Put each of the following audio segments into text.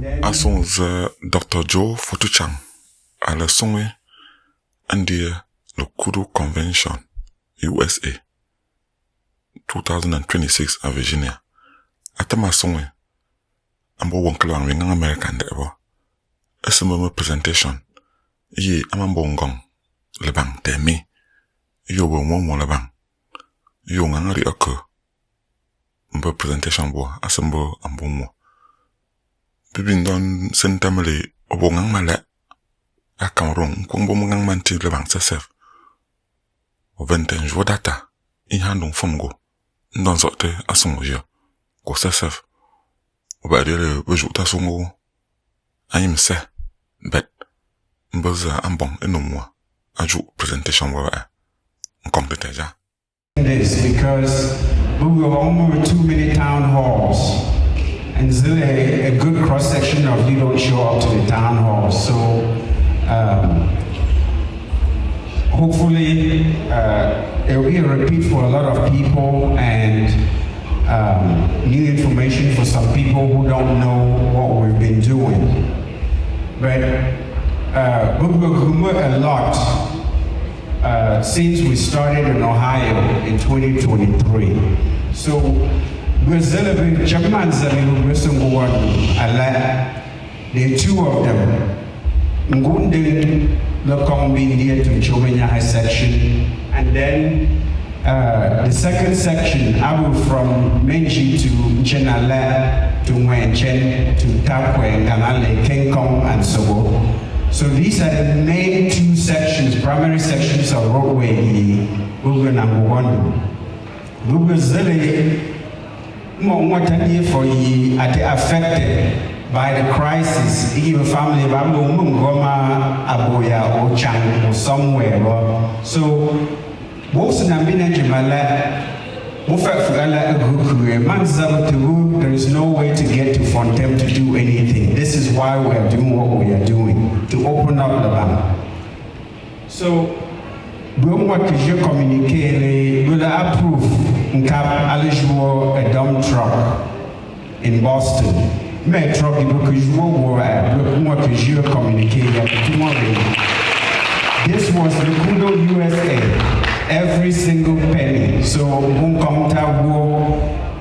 Asong Dr. Joe Fortuchang à la songe India LECUDO Convention USA 2026 à Virginia. Atama songe ambo wonkelo an wingang American debo. Asama presentation ye amambo ngong Lebang temi yo bo mo Lebang yo ngangari oko mbo presentation bo asambo ambo mo bibin don sentamele obongang mala akamrong kungbo mungang manti Lebang sesef o venten jo data in handong fomgo ndon zote asongo yo ko sesef o ba dele bejuta songo ayim se bet mboza ambong enomwa aju presentation wa complete ja. This because we were almost too many town halls, and still a good cross section of you don't show up to the town hall. So hopefully it will be a repeat for a lot of people and new information for some people who don't know what we've been doing. But we will a lot since we started in Ohio in 2023. So we're celebrating Japan the two of them. Ngundin Lekong to Chomenya High section, and then the second section, I will from Menji to Chenala to Wenchen to Tapwe, Kanale, Kengkong, and so on. So these are the main two sections, primary sections of roadway Google number one. Google Zele for ye are affected by the crisis. Even family Goma, Aboya, or Chang, or somewhere. So most of them been Jimala. There is no way to get to Fontem to do anything. This is why we are doing what we are doing, to open up Lebang. So, we want to communicate, we will approve a dump truck in Boston. Mais truck because you want to communicate tomorrow. This was LECUDO-USA. Every single penny. So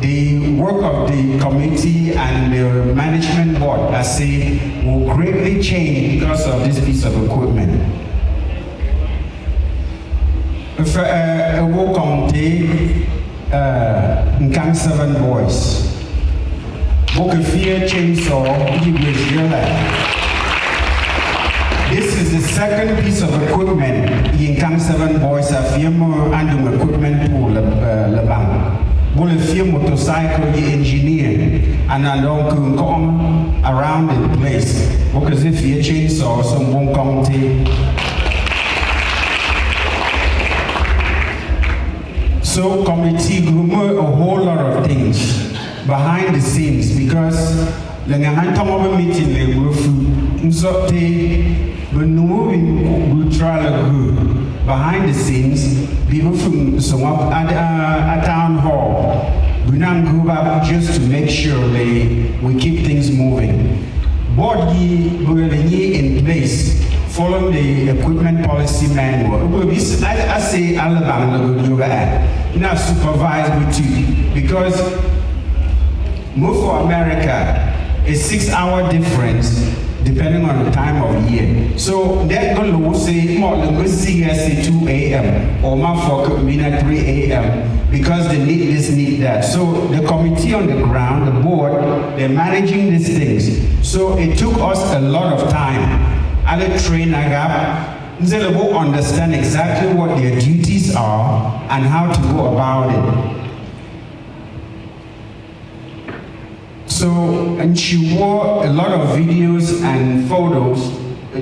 the work of the committee and the management board, I say, will greatly change because of this piece of equipment. If a work on the 7 boys, work a fear chainsaw, this is the second piece of equipment in Camp 7 boys are firm and equipment pool Lebang. Will a firm motorcycle engineer and I don't come around the place because if you chainsaw some won't come to. So committee grew a whole lot of things behind the scenes because the Nyantan meeting they were food. But no, we try to go behind the scenes. People from some up at town hall. We now go up just to make sure we keep things moving. Board ye in place, following the equipment policy manual. I say Alabama LECUDO-USA. Now supervise with you because move for America is 6-hour difference. Depending on the time of year. So they're going to say, more than see 2 a.m. or my for 3 a.m. because they need this, need that. So the committee on the ground, the board, they're managing these things. So it took us a lot of time. I'll train they will understand exactly what their duties are and how to go about it. So, and she wore a lot of videos and photos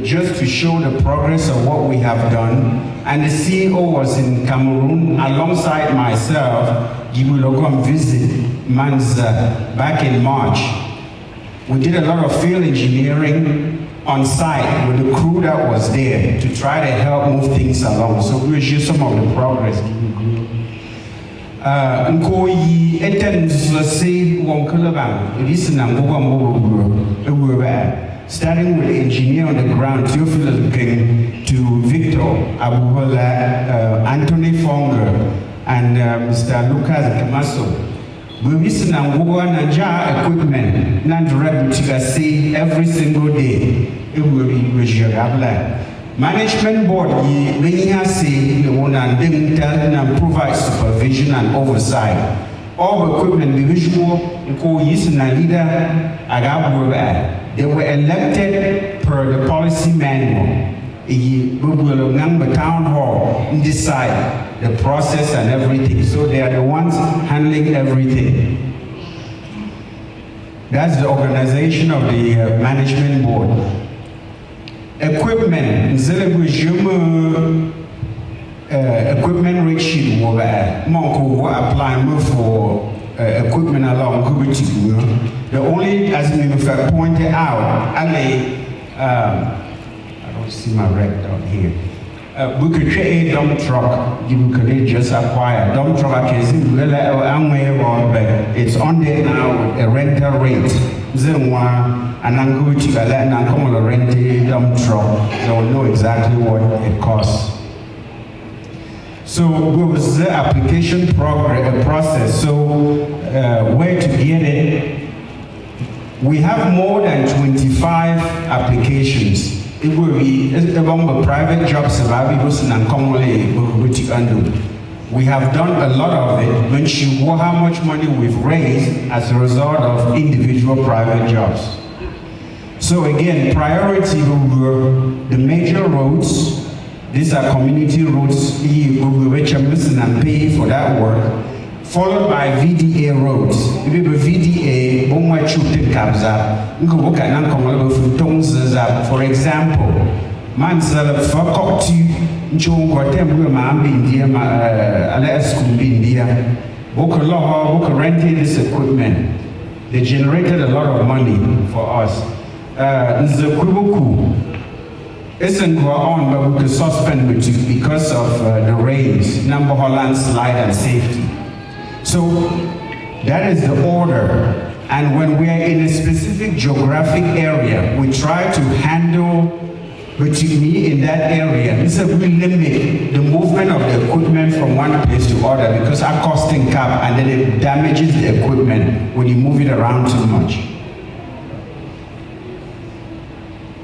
just to show the progress of what we have done. And the CEO was in Cameroon alongside myself. You will go and visit Manza back in March. We did a lot of field engineering on site with the crew that was there to try to help move things along. So we'll show some of the progress. Nkoyi eten say won Lebang. This na ngwa starting with the engineer on the ground, Theophilus King, to Victor Abubola, Anthony Fonger, and Mr. Lucas Kamaso. We listen and go on and jar equipment, non-direct see every single day. It will be management board, we say the one and then provide supervision and oversight. All equipment, the visual, they were elected per the policy manual. We will the town hall decide the process and everything. So they are the ones handling everything. That's the organization of the management board. Equipment, equipment rate sheet will apply for equipment along. The only, as we pointed out, I don't see my red down here. We could create a dump truck. You could just acquire a dump truck. It's on there now with a rental rate. And I'm going to let them come on rent a dump truck. They will know exactly what it costs. So it was the application process. So where to get it? We have more than 25 applications. It will be among the private jobs and commonly we have done a lot of it when you know how much money we've raised as a result of individual private jobs. So again, priority over the major roads. These are community roads, which I'm listening and pay for that work, followed by VDA roads. If you have VDA, for example, Mansell Fakoti, Boka rented this equipment. They generated a lot of money for us. Isn't go on, but we could suspend with you because of the rains, number Holland slide and safety. So that is the order. And when we are in a specific geographic area, we try to handle between me in that area. This is we limit the movement of the equipment from one place to other because our costing cap and then it damages the equipment when you move it around too much.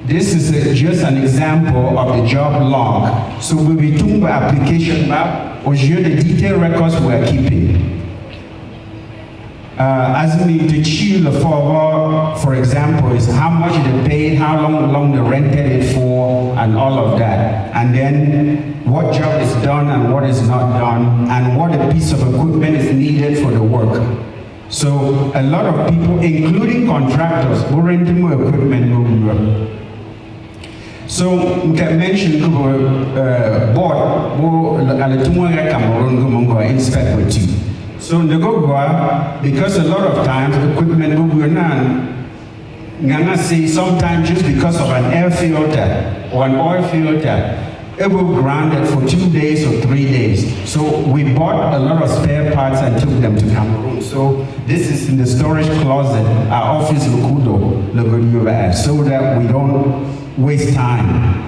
This is just an example of the job log. So we'll be doing the application map or show the detailed records we are keeping. As we to chill for example, is how much they paid, how long they rented it for, and all of that. And then what job is done and what is not done, and what a piece of equipment is needed for the work. So a lot of people, including contractors, who rent more equipment. So we can mention board who inspect with you. So in the Gogwa, because a lot of times equipment will say sometimes just because of an air filter or an oil filter, it will grounded for 2 days or 3 days. So we bought a lot of spare parts and took them to Cameroon. So this is in the storage closet, our office LECUDO-USA, so that we don't waste time.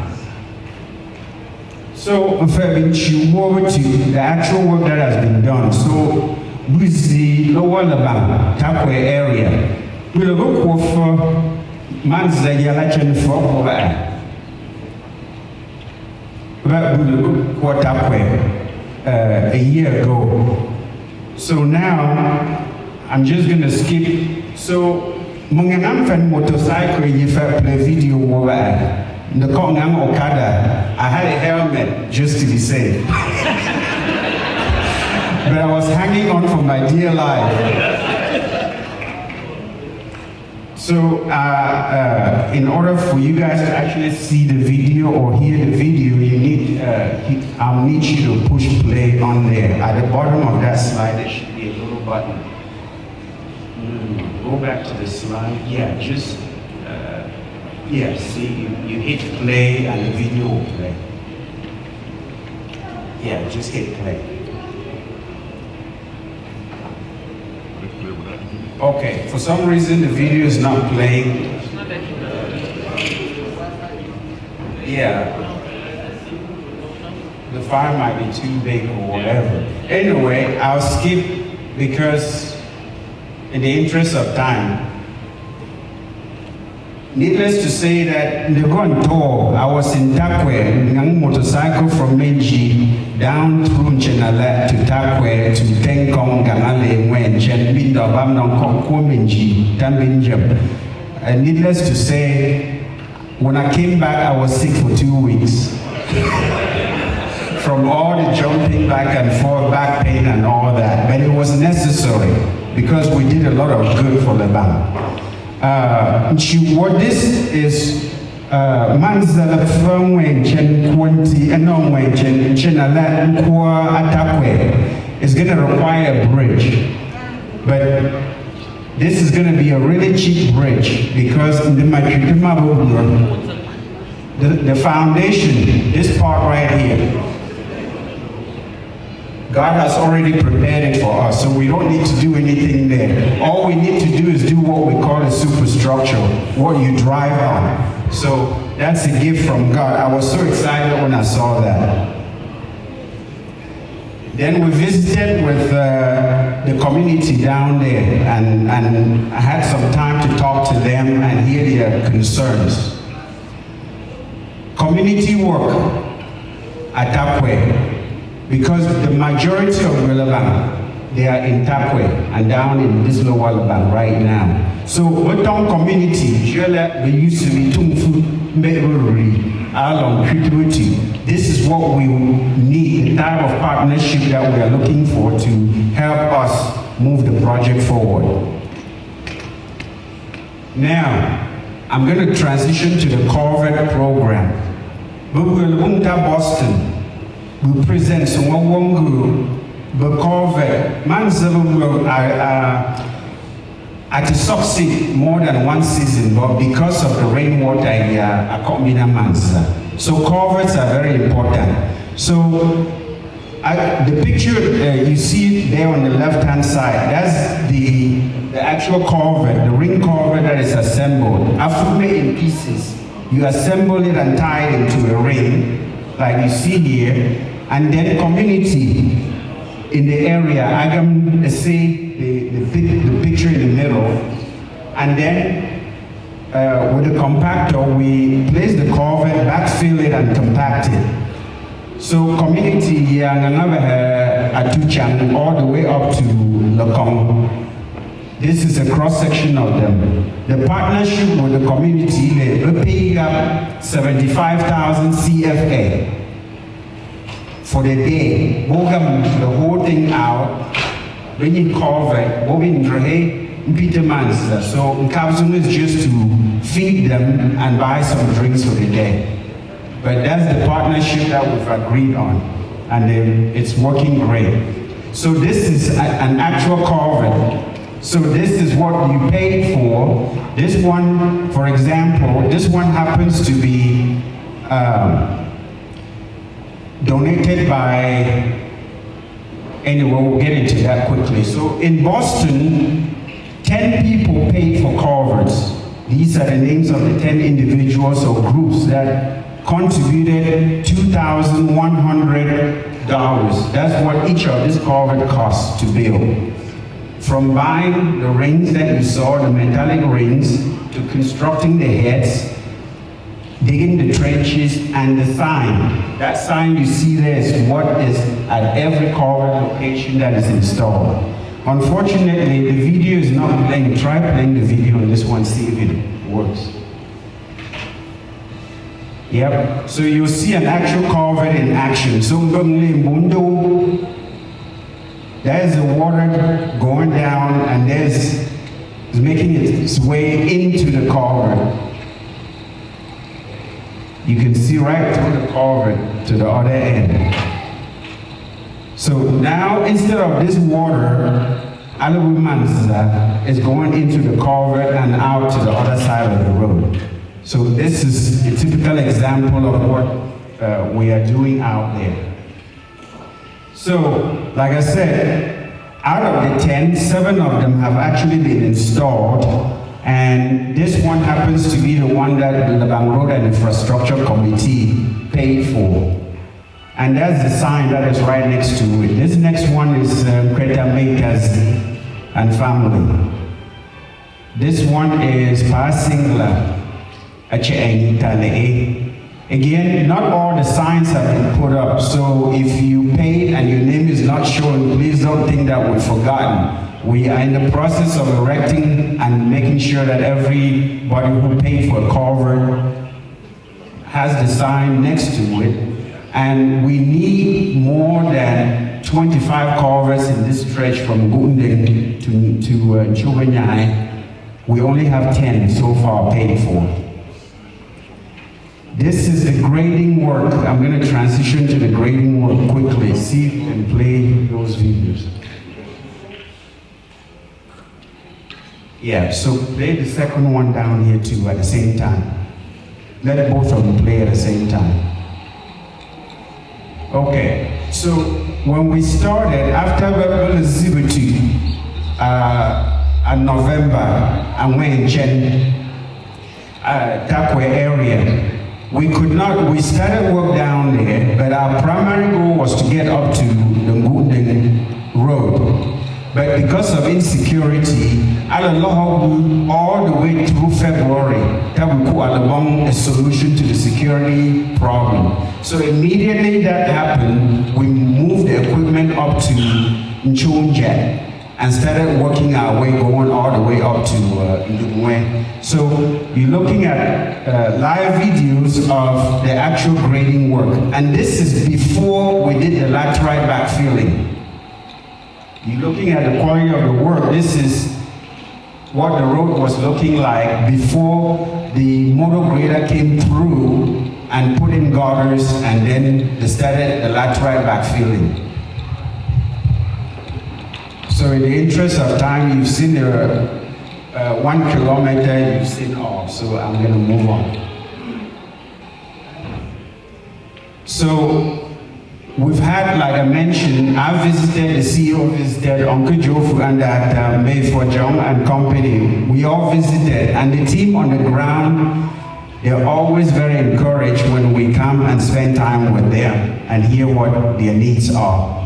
So if I move over to the actual work that has been done. So with the lower Lebang, Takwe area, we'll go for Manzayalachen for a year ago. So now I'm just gonna skip. So Munganam fan motorcycle you play video over the Kongang Okada. I had a helmet just to be safe. But I was hanging on for my dear life. So in order for you guys to actually see the video or hear the video, you need, I'll need you to push play on there. At the bottom of that slide, there should be a little button. Go back to the slide. Yeah, just, yeah, see, you hit play and the video will play. Yeah, just hit play. Okay, for some reason the video is not playing. Yeah. The fire might be too big or whatever. Anyway, I'll skip because in the interest of time. Needless to say that the one tour, I was in Takwe, young motorcycle from Meiji down through Nchenala to Takwe to Tenkong, Ganale, Wen, Chen, Bindo, Bamnon, Kong, Menji, Tambinjam. And needless to say, when I came back, I was sick for 2 weeks. From all the jumping back and forth, back pain and all that. But it was necessary because we did a lot of good for Lebang. What this is Manzala from Wenchen Quanti and non Wenchen Chenala Nkwa Atakwe is going to require a bridge. But this is going to be a really cheap bridge because the foundation, this part right here, God has already prepared it for us, so we don't need to do anything there. All we need to do is do what we call a superstructure, what you drive on. So that's a gift from God. I was so excited when I saw that. Then we visited with the community down there, and I had some time to talk to them and hear their concerns. Community work at Takwe. Because the majority of Lebang, they are in Takwe and down in this lower Lebang right now. So, Otong community, we used to be Tungfu, Meburi, Along, Creativity. This is what we need, the type of partnership that we are looking for to help us move the project forward. Now, I'm going to transition to the Culvert program. Boston. We present Sumawongu, Culvert, Manzalum at succeed more than one season, but because of the rainwater here, a combina Manza. So culverts are very important. So the picture you see there on the left-hand side, that's the actual culvert, the ring culvert that is assembled. After in pieces, you assemble it and tie it into a ring, like you see here, and then community in the area, I can see the picture in the middle, and then with the compactor, we place the culvert, backfill it, and compact it. So community here, Fortuchang, all the way up to Lebang. This is a cross-section of them. The partnership with the community, they're paying up 75,000 CFA for the day. Bogam the whole thing out, bringing Culvert, Bobin Drehe, Peter Manster. So Nkabzum is just to feed them and buy some drinks for the day. But that's the partnership that we've agreed on, and it's working great. So this is an actual Culvert. So this is what you paid for. This one, for example, this one happens to be donated by, anyway, we'll get into that quickly. So in Boston, 10 people paid for culverts. These are the names of the 10 individuals or groups that contributed $2,100. That's what each of these culverts costs to build. From buying the rings that you saw, the metallic rings, to constructing the heads, digging the trenches, and the sign. That sign you see there is what is at every culvert location that is installed. Unfortunately, the video is not playing. Try playing the video on this one, see if it works. Yep, so you'll see an actual culvert in action. So there's the water going down, and it's making its way into the culvert. You can see right through the culvert to the other end. So now, instead of this water, Alabumanza is going into the culvert and out to the other side of the road. So this is a typical example of what we are doing out there. So, like I said, out of the 10, 7 of them have actually been installed, And this one happens to be the one that the Lebang Road and Infrastructure Committee paid for. And that's the sign that is right next to it. This next one is Kreta Makers and family. This one is Pasingla Ache. Again, not all the signs have been put up, so if you paid and your name is not shown, please don't think that we've forgotten. We are in the process of erecting and making sure that everybody who paid for a culvert has the sign next to it. And we need more than 25 culverts in this stretch from Gundeng to Chubanyai. We only have 10 so far paid for. This is the grading work. I'm going to transition to the grading work quickly. See if you can play those videos. Yeah, so play the second one down here too at the same time. Let both of them play at the same time. Okay, so when we started, after Zibuti, in November, and went in Chen, Takwe area, we started work down there, but our primary goal was to get up to the Gundeng Road. But because of insecurity, all the way through February, that we put Lebang a solution to the security problem. So immediately that happened, we moved the equipment up to Nchonja and started working our way, going all the way up to Ndumwe. So you're looking at live videos of the actual grading work. And this is before we did the laterite backfilling. You're looking at the quality of the work. This is what the road was looking like before the motor grader came through and put in gutters, and then they started the laterite backfilling. So in the interest of time, you've seen the 1 kilometer, you've seen all, so I'm gonna move on. So we've had, like I mentioned, I visited, the CEO visited, Uncle Jofu and that Fortuchang and company. We all visited, and the team on the ground, they're always very encouraged when we come and spend time with them and hear what their needs are.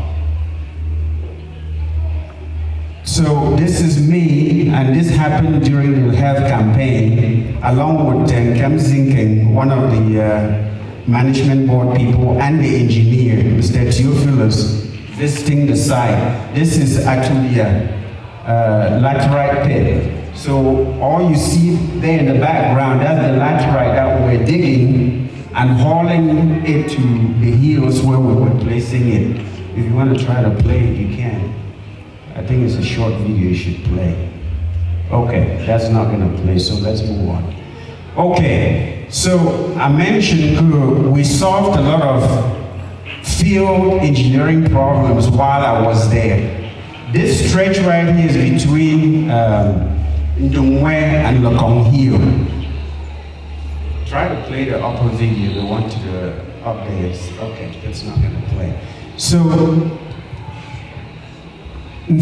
So this is me, and this happened during the health campaign, along with Kem Zinking, one of the management board people, and the engineer, Mr. Theophilus, visiting the site. This is actually a laterite pit. So all you see there in the background, that's the laterite that we're digging and hauling it to the hills where we were placing it. If you want to try to play it, you can. I think it's a short video you should play. Okay, that's not gonna play, so let's move on. Okay, so I mentioned we solved a lot of field engineering problems while I was there. This stretch right here is between Ndumwe and Lekong Hill. Try to play the upper video, the one to the up there. Okay, that's not gonna play. So so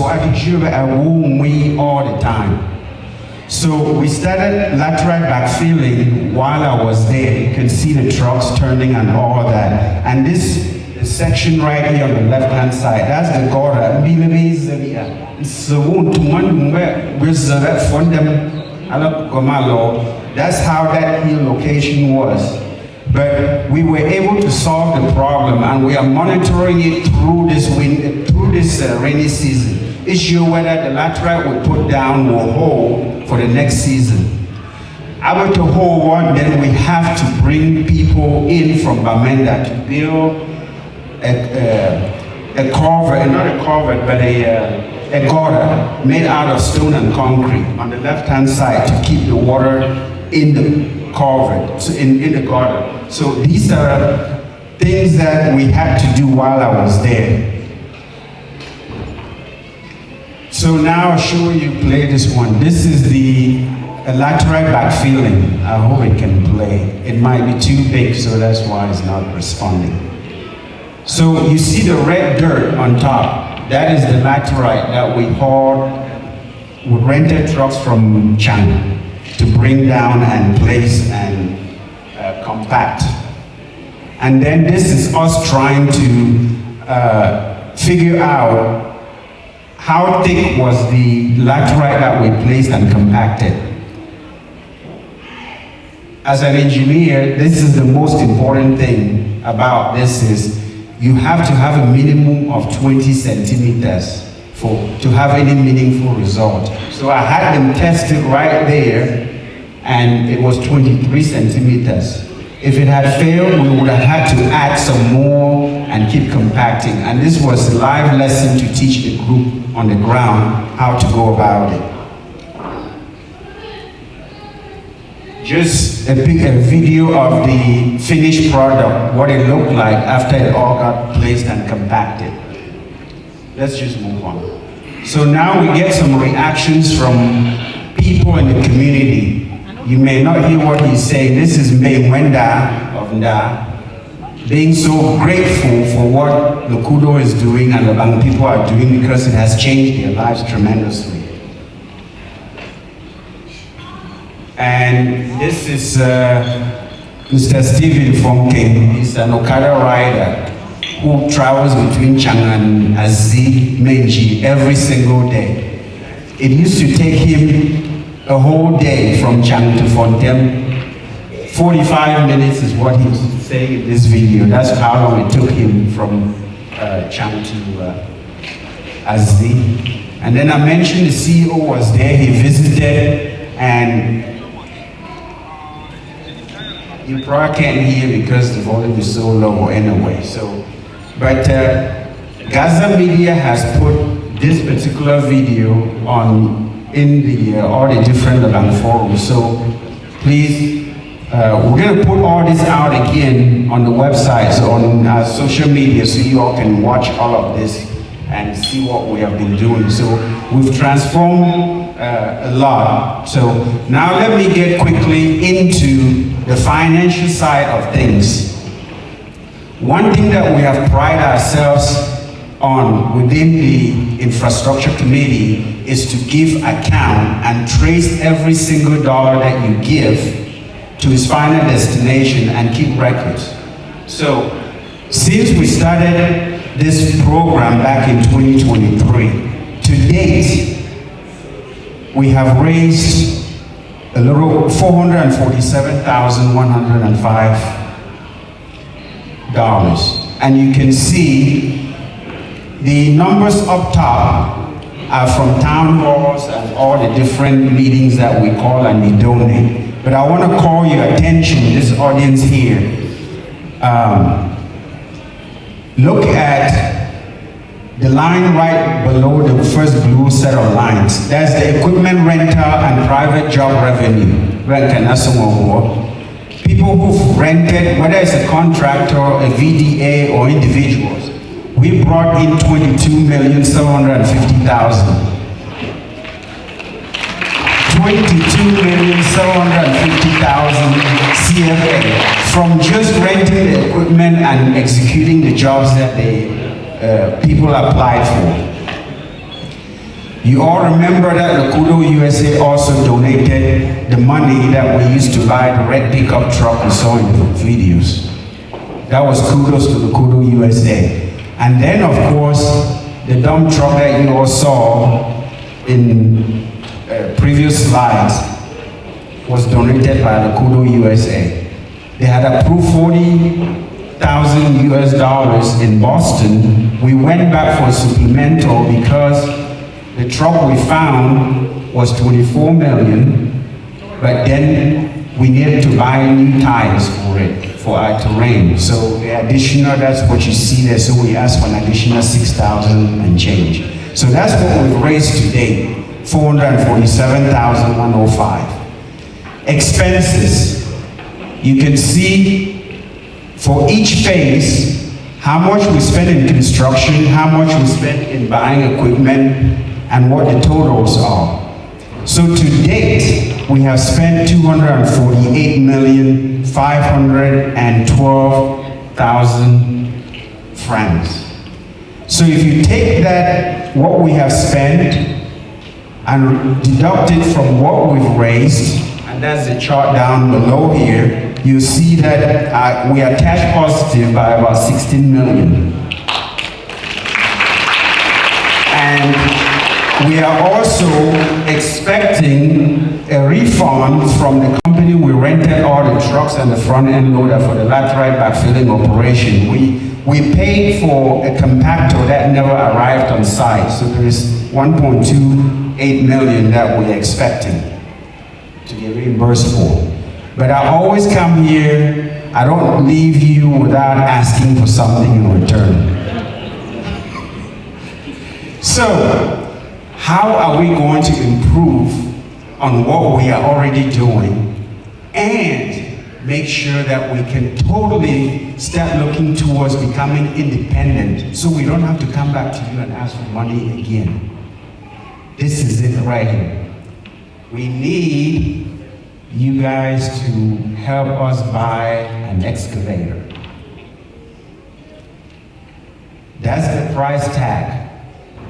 I could sure I won't wait all the time. So we started laterite backfilling while I was there. You can see the trucks turning and all that. And this section right here on the left hand side, that's the gutter. That's how that hill location was. But we were able to solve the problem, and we are monitoring it through this rainy season. Issue whether the laterite we put down will hold for the next season. After to hold one, then we have to bring people in from Bamenda to build a culvert, not a culvert, but a gutter made out of stone and concrete on the left-hand side to keep the water in the culvert, so in the gutter. So these are things that we had to do while I was there. So now I'll show you, play this one. This is the laterite backfilling. I hope it can play. It might be too big, so that's why it's not responding. So you see the red dirt on top. that is the laterite that we hauled with rented trucks from Chang to bring down and place and compact. And then this is us trying to figure out how thick was the laterite that we placed and compacted. As an engineer, this is the most important thing about this is you have to have a minimum of 20 centimeters to have any meaningful result. So I had them test it right there, and it was 23 centimeters. If it had failed, we would have had to add some more and keep compacting. And this was a live lesson to teach the group on the ground how to go about it. Just a video of the finished product, what it looked like after it all got placed and compacted. Let's just move on. So now we get some reactions from people in the community. You may not hear what he's saying. This is May Wenda of Nda, being so grateful for what LECUDO is doing and Lebang people are doing because it has changed their lives tremendously. And this is Mr. Stephen Fonking. He's an Okada rider who travels between Chang and Azzi Menji every single day. It used to take him a whole day from Chang to Fontem. 45 minutes is what he was saying in this video. That's how long it took him from Chang to Azzi. And then I mentioned the CEO was there. He visited, and you probably can't hear because the volume is so low anyway. But Gaza Media has put this particular video in all the different Lebang forums. So please, we're going to put all this out again on the website, so on our social media, so you all can watch all of this and see what we have been doing. So we've transformed a lot. So now let me get quickly into the financial side of things. One thing that we have prided ourselves on within the infrastructure committee is to give account and trace every single dollar that you give to its final destination and keep records. So since we started this program back in 2023, to date, we have raised a little $447,105. And you can see the numbers up top are from town halls and all the different meetings that we call and we donate. But I want to call your attention, this audience here. Look at the line right below the first blue set of lines. That's the equipment rental and private job revenue. People who've rented, whether it's a contractor, a VDA, or individuals, we brought in 22,750,000. 22,750,000 CFA from just renting the equipment and executing the jobs that people applied for. You all remember that LECUDO-USA also donated the money that we used to buy the red pickup truck we saw in the videos. That was kudos to LECUDO-USA. And then, of course, the dump truck that you all saw in previous slides was donated by LECUDO-USA. They had approved $40,000 US in Boston. We went back for a supplemental because the truck we found was 24 million, but then we needed to buy new tires for it, for our terrain. So the additional, that's what you see there, so we asked for an additional 6,000 and change. So that's what we've raised today, 447,105. Expenses, you can see for each phase, how much we spend in construction, how much we spend in buying equipment, and what the totals are. So to date, we have spent 248,512,000 francs. So if you take that, what we have spent, and deduct it from what we've raised, and that's the chart down below here, you see that we are cash positive by about 16 million. And we are also expecting a refund from the company we rented all the trucks and the front end loader for the laterite backfilling operation. We paid for a compactor that never arrived on site, so there is 1.28 million that we're expecting to get reimbursed for. But I always come here, I don't leave you without asking for something in return. So, how are we going to improve on what we are already doing and make sure that we can totally start looking towards becoming independent so we don't have to come back to you and ask for money again? This is it right here. We need you guys to help us buy an excavator. That's the price tag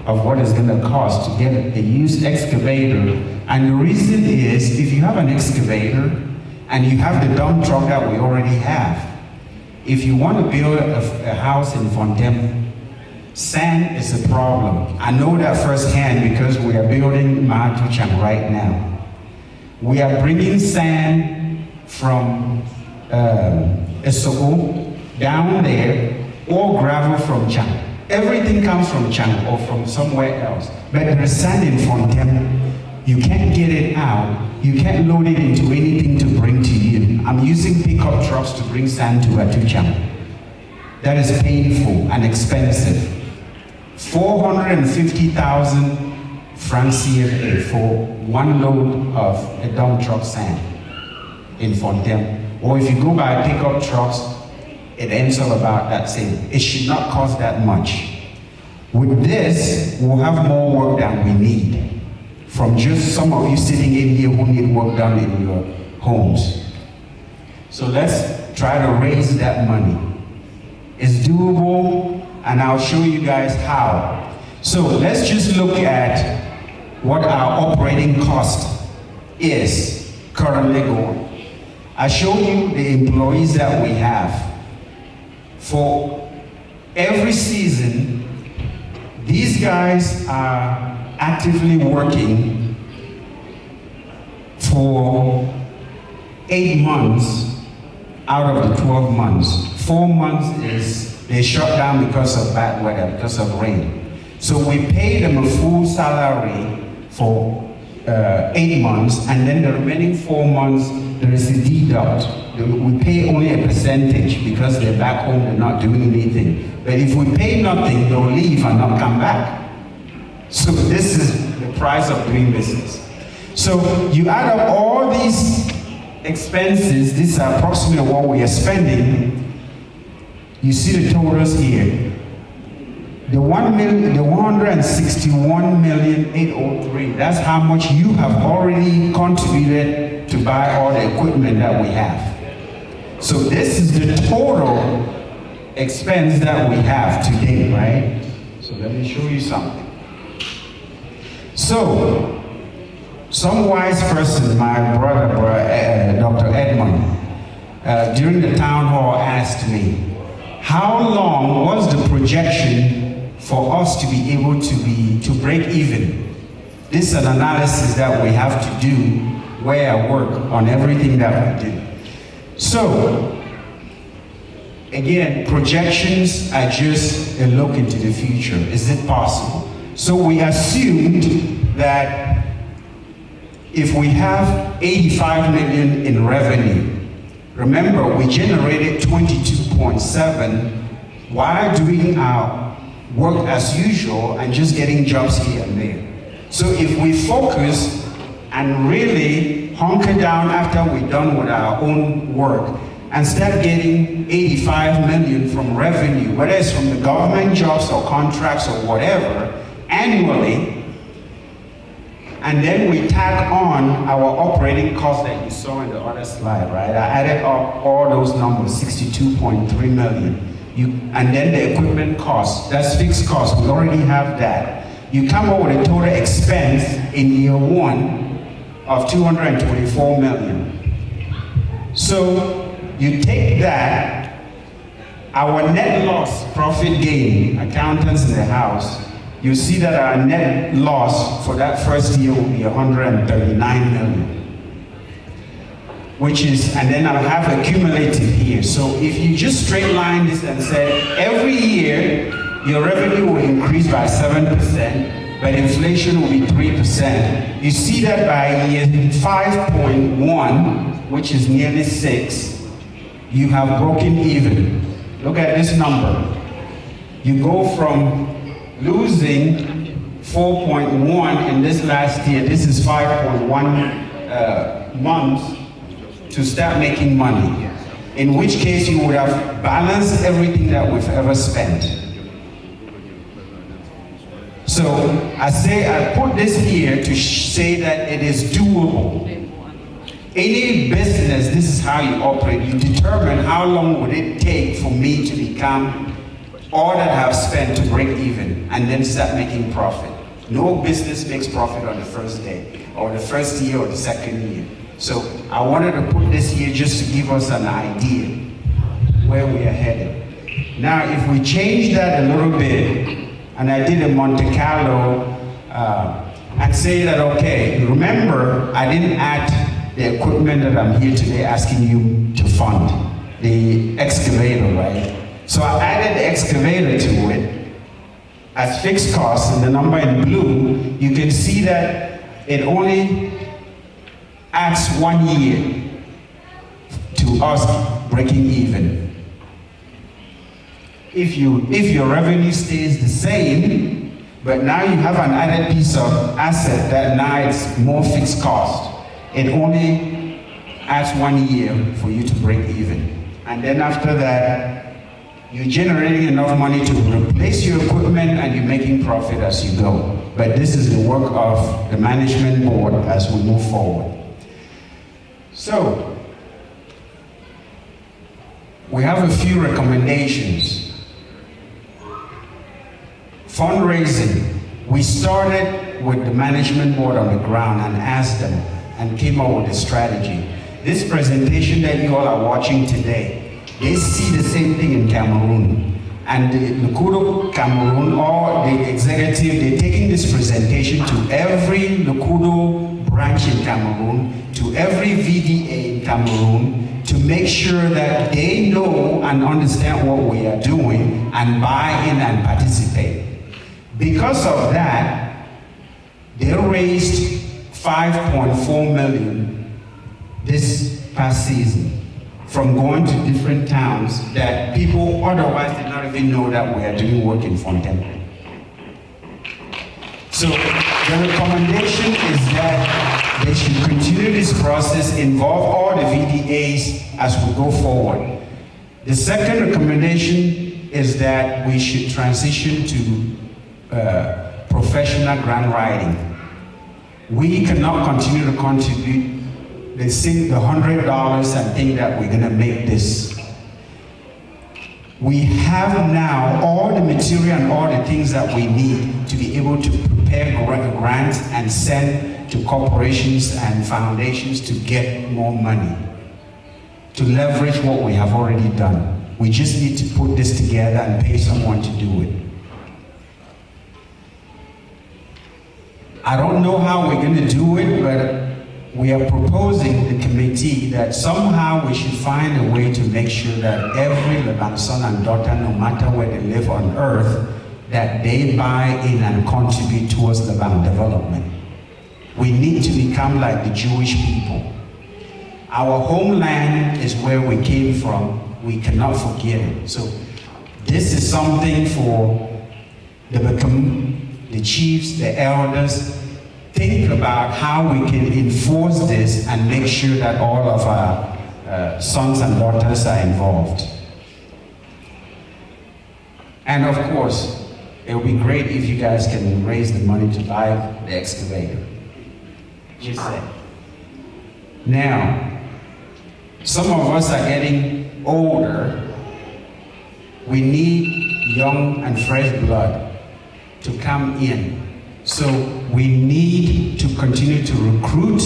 of what it's going to cost to get a used excavator. And the reason is, if you have an excavator and you have the dump truck that we already have, if you want to build a house in Fontaine, sand is a problem. I know that firsthand because we are building Fortuchang right now. We are bringing sand from Esoko down there, or gravel from Chang. Everything comes from Chang or from somewhere else. But there is sand in Fontaine. You can't get it out. You can't load it into anything to bring to you. I'm using pickup trucks to bring sand to Fortuchang. That is painful and expensive. 450,000 francs CFA for one load of a dump truck sand in Fontaine. Or if you go by pickup trucks, it ends up about that same. It should not cost that much. With this, we'll have more work than we need from just some of you sitting in here who need work done in your homes. So let's try to raise that money. It's doable, and I'll show you guys how. So let's just look at what our operating cost is currently going. I showed you the employees that we have. For every season, these guys are actively working for 8 months out of the 12 months. 4 months is they shut down because of bad weather, because of rain. So we pay them a full salary for 8 months, and then the remaining 4 months, there is a deduct. We pay only a percentage because they're back home, they're not doing anything. But if we pay nothing, they'll leave and not come back. So this is the price of doing business. So you add up all these expenses, this is approximately what we are spending. You see the totals here. The 161,803,000, that's how much you have already contributed to buy all the equipment that we have. So this is the total expense that we have today, right? So let me show you something. So, some wise person, my brother, Dr. Edmund, during the town hall asked me, how long was the projection for us to be able to break even? This is an analysis that we have to do where I work on everything that we do. So, again, projections are just a look into the future. Is it possible? So we assumed that if we have 85 million in revenue, remember we generated 22.7 while doing our work as usual and just getting jobs here and there. So if we focus and really hunker down after we're done with our own work and start getting 85 million from revenue, whether it's from the government jobs or contracts or whatever, annually, and then we tack on our operating costs that you saw in the other slide, right? I added up all those numbers, 62.3 million. and then the equipment cost, that's fixed cost, we already have that. You come up with a total expense in year one of 224 million. So you take that, our net loss, profit gain, accountants in the house, you see that our net loss for that first year will be 139 million. Which is, and then I'll have a cumulative here. So if you just straight line this and say, every year, your revenue will increase by 7%, but inflation will be 3%. You see that by year 5.1, which is nearly 6, you have broken even. Look at this number. You go from losing 4.1 in this last year, this is 5.1 months, to start making money, in which case you would have balanced everything that we've ever spent. So I put this here to say that it is doable. Any business, this is how you operate. You determine how long would it take for me to become all that I've spent to break even and then start making profit. No business makes profit on the first day or the first year or the second year. So I wanted to put this here just to give us an idea where we are headed. Now, if we change that a little bit, and I did a Monte Carlo, and say that, okay, remember, I didn't add the equipment that I'm here today asking you to fund, the excavator, right? So I added the excavator to it as fixed costs, and the number in blue, you can see that it only adds 1 year to us breaking even. If your revenue stays the same, but now you have an added piece of asset that now it's more fixed cost, it only adds 1 year for you to break even. And then after that, you're generating enough money to replace your equipment and you're making profit as you go. But this is the work of the management board as we move forward. So, we have a few recommendations. Fundraising. We started with the management board on the ground and asked them and came up with a strategy. This presentation that you all are watching today, they see the same thing in Cameroon. And the LECUDO Cameroon, or the executive, they're taking this presentation to every LECUDO branch in Cameroon, to every VDA in Cameroon, to make sure that they know and understand what we are doing and buy in and participate. Because of that, they raised 5.4 million this past season from going to different towns that people otherwise did not even know that we are doing work in Fontaine. So the recommendation is that they should continue this process, involve all the VDAs as we go forward. The second recommendation is that we should transition to professional grant writing. We cannot continue to contribute the $100 and think that we're gonna make this. We have now all the material and all the things that we need to be able to prepare grants and send to corporations and foundations to get more money, to leverage what we have already done. We just need to put this together and pay someone to do it. I don't know how we're gonna do it, but we are proposing the committee that somehow we should find a way to make sure that every Lebang son and daughter, no matter where they live on earth, that they buy in and contribute towards Lebang development. We need to become like the Jewish people. Our homeland is where we came from. We cannot forget it. So this is something for the chiefs, the elders. Think about how we can enforce this and make sure that all of our sons and daughters are involved. And of course, it would be great if you guys can raise the money to buy the excavator. Just say. Now, some of us are getting older, We need young and fresh blood to come in. So we need to continue to recruit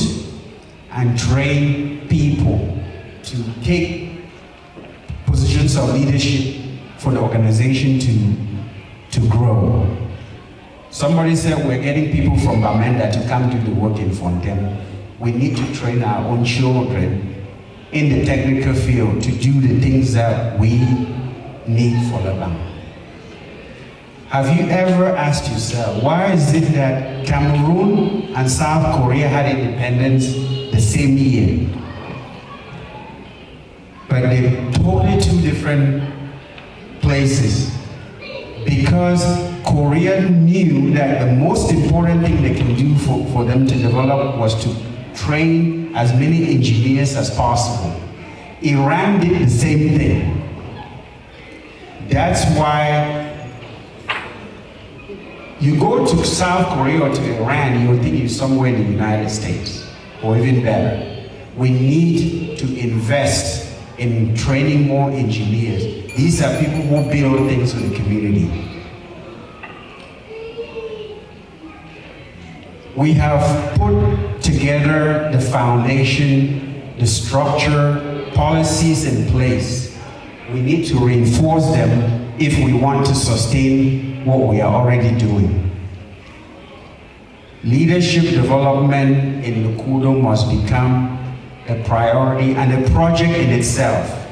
and train people to take positions of leadership for the organization to grow. Somebody said we're getting people from Bamenda to come do the work in Fontaine. We need to train our own children in the technical field to do the things that we need for Lebang. Have you ever asked yourself, why is it that Cameroon and South Korea had independence the same year? But they're totally two different places. Because Korea knew that the most important thing they can do for them to develop was to train as many engineers as possible. Iran did the same thing. That's why you go to South Korea or to Iran, you'll think you're somewhere in the United States, or even better. We need to invest in training more engineers. These are people who build things for the community. We have put together the foundation, the structure, policies in place. We need to reinforce them if we want to sustain what we are already doing. Leadership development in LECUDO must become a priority and a project in itself.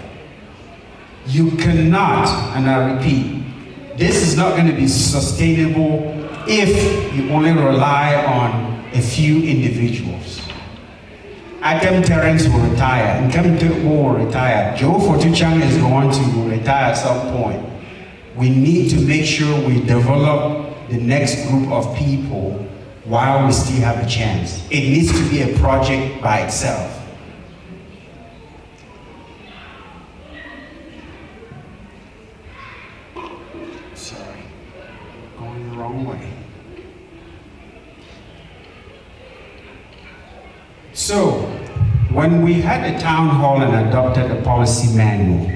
You cannot, and I repeat, this is not going to be sustainable if you only rely on a few individuals. Adam Terrence will retire, and Kemte will retire. Joe Fortuchang is going to retire at some point. We need to make sure we develop the next group of people while we still have a chance. It needs to be a project by itself. Sorry, going the wrong way. So, when we had a town hall and adopted a policy manual,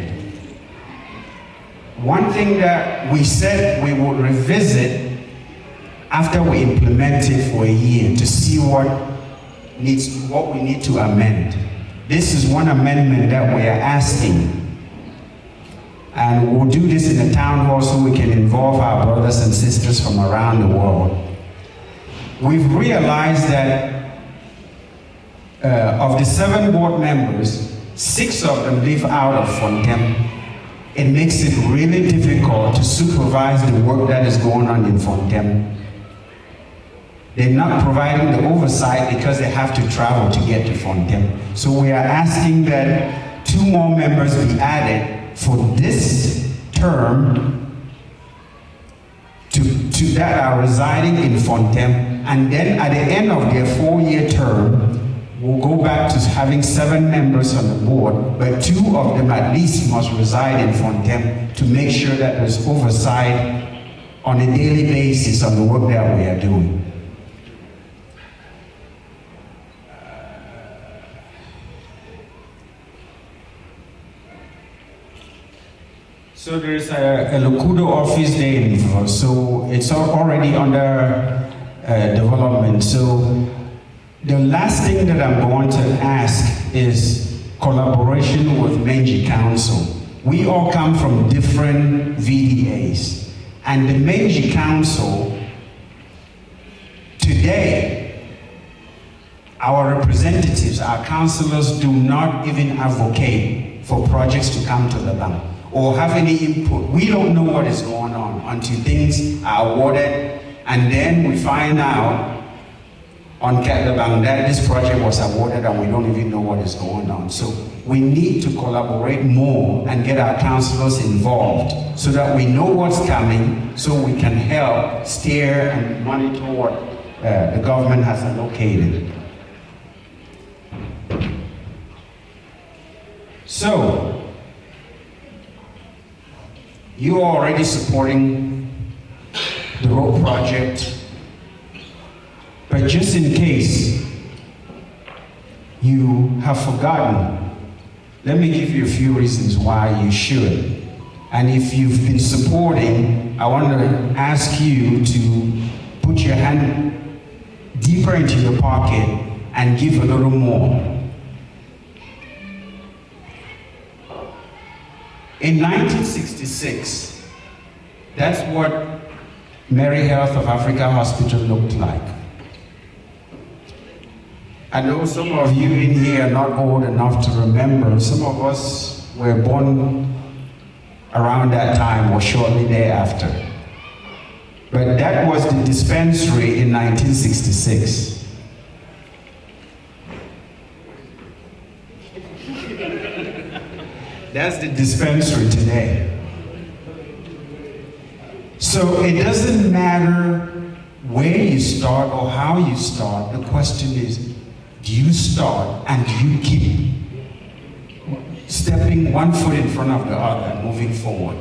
one thing that we said we would revisit after we implement it for a year to see what we need to amend. This is one amendment that we are asking. And we'll do this in the town hall so we can involve our brothers and sisters from around the world. We've realized that of the 7 board members, 6 of them live out of Fontaine. It makes it really difficult to supervise the work that is going on in Fontaine. They're not providing the oversight because they have to travel to get to Fontaine. So we are asking that 2 more members be added for this term that are residing in Fontaine, and then at the end of their 4-year term, we'll go back to having 7 members on the board, but 2 of them at least must reside in Fontaine to make sure that there's oversight on a daily basis on the work that we are doing. So there's a LECUDO office there in Liverpool, so it's already under development. So the last thing that I'm going to ask is collaboration with Menji Council. We all come from different VDAs, and the Menji Council today, our representatives, our councillors do not even advocate for projects to come to Lebang or have any input. We don't know what is going on until things are awarded, and then we find out on Lebang that this project was awarded and we don't even know what is going on. So we need to collaborate more and get our councillors involved so that we know what's coming, so we can help steer and monitor what the government has allocated. So, you are already supporting the road project, but just in case you have forgotten, let me give you a few reasons why you should. And if you've been supporting, I want to ask you to put your hand deeper into your pocket and give a little more. In 1966, that's what Mary Health of Africa Hospital looked like. I know some of you in here are not old enough to remember. Some of us were born around that time or shortly thereafter. But that was the dispensary in 1966. That's the dispensary today. So it doesn't matter where you start or how you start. The question is, do you start and do you keep stepping one foot in front of the other, moving forward?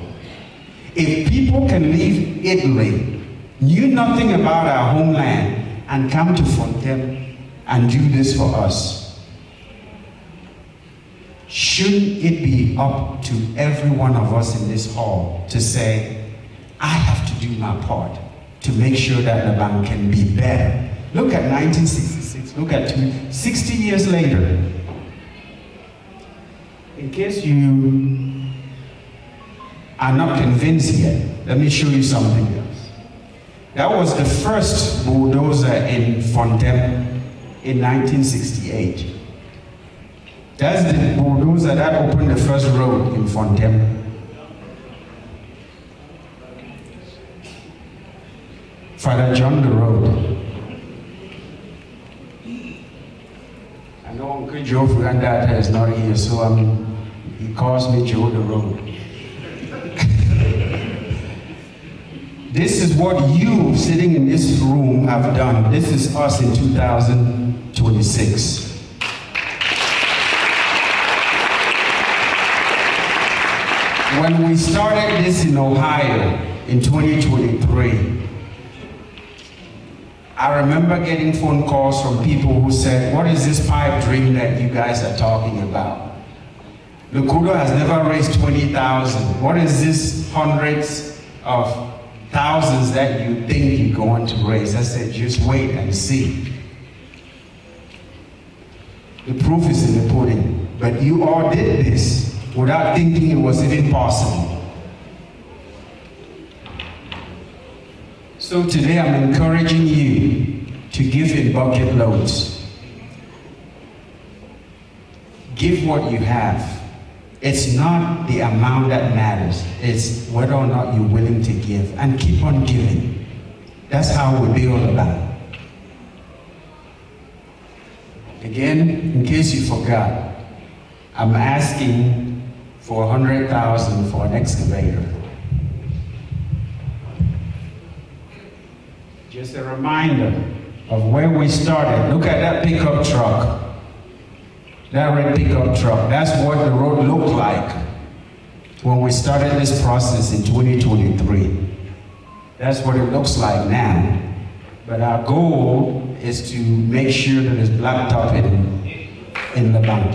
If people can leave Italy, knew nothing about our homeland, and come to Fontaine and do this for us, shouldn't it be up to every one of us in this hall to say, I have to do my part to make sure that Lebang can be better? Look at 1966, look at 60 years later. In case you are not convinced yet, let me show you something else. That was the first bulldozer in Fontaine in 1968. That's the bulldozer that opened the first road in Fontaine. Father John the Road. I know Uncle Joe Fugandata is not here, so he calls me Joe the Road. This is what you sitting in this room have done. This is us in 2026. When we started this in Ohio in 2023, I remember getting phone calls from people who said, what is this pipe dream that you guys are talking about? LECUDO has never raised 20,000. What is this hundreds of thousands that you think you're going to raise? I said, just wait and see. The proof is in the pudding. But you all did this without thinking it was even possible. So today I'm encouraging you to give in bucket loads. Give what you have. It's not the amount that matters. It's whether or not you're willing to give, and keep on giving. That's how we build a bank. Again, in case you forgot, I'm asking for 100,000 for an excavator. Just a reminder of where we started. Look at that pickup truck. That red pickup truck. That's what the road looked like when we started this process in 2023. That's what it looks like now. But our goal is to make sure that it's blacktop in Lebang.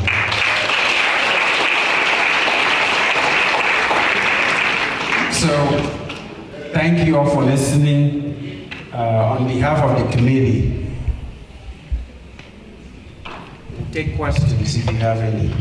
So, thank you all for listening. On behalf of the committee, we'll take questions if you have any.